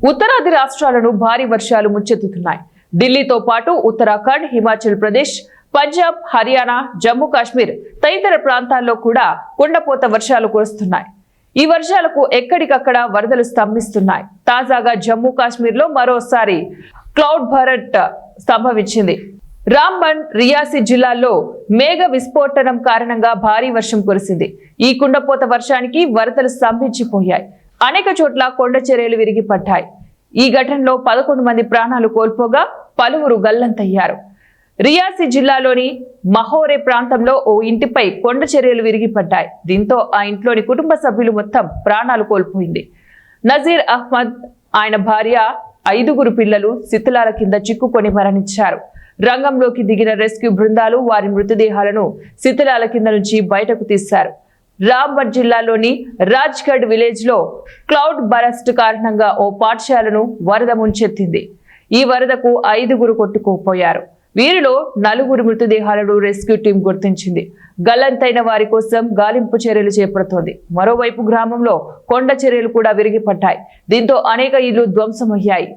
ఉత్తరాది రాష్ట్రాలను భారీ వర్షాలు ముంచెత్తుతున్నాయి. ఢిల్లీతో పాటు ఉత్తరాఖండ్, హిమాచల్ ప్రదేశ్, పంజాబ్, హర్యానా, జమ్మూ కాశ్మీర్ తదితర ప్రాంతాల్లో కూడా కుండపోత వర్షాలు కురుస్తున్నాయి. ఈ వర్షాలకు ఎక్కడికక్కడ వరదలు స్తంభిస్తున్నాయి. తాజాగా జమ్మూ కాశ్మీర్ లో మరోసారి క్లౌడ్ బరస్ట్ సంభవించింది. రాంబన్, రియాసీ జిల్లాల్లో మేఘ విస్ఫోటనం కారణంగా భారీ వర్షం కురిసింది. ఈ కుండపోత వర్షానికి వరదలు స్తంభించిపోయాయి. అనేక చోట్ల కొండ చర్యలు విరిగిపడ్డాయి. ఈ ఘటనలో 11 మంది ప్రాణాలు కోల్పోగా పలువురు గల్లంతయ్యారు. రియాసీ జిల్లాలోని మహోరే ప్రాంతంలో ఓ ఇంటిపై కొండ చర్యలు విరిగిపడ్డాయి. దీంతో ఆ ఇంట్లోని కుటుంబ సభ్యులు మొత్తం ప్రాణాలు కోల్పోయింది. నజీర్ అహ్మద్, ఆయన భార్య, 5గురు పిల్లలు శిథిలాల కింద చిక్కుకొని మరణించారు. రంగంలోకి దిగిన రెస్క్యూ బృందాలు వారి మృతదేహాలను శిథిలాల కింద నుంచి బయటకు తీశారు. రాంబన్ జిల్లాలోని రాజ్గఢ్ విలేజ్ లో క్లౌడ్ బరస్ట్ కారణంగా ఓ పాఠశాలను వరద ముంచెత్తింది. ఈ వరదకు 5గురు కొట్టుకుపోయారు. వీరిలో 4గురి మృతదేహాలను రెస్క్యూ టీం గుర్తించింది. గల్లంతైన వారి కోసం గాలింపు చర్యలు చేపడుతోంది. మరోవైపు గ్రామంలో కొండ చర్యలు కూడా విరిగిపడ్డాయి. దీంతో అనేక ఇళ్లు ధ్వంసమయ్యాయి.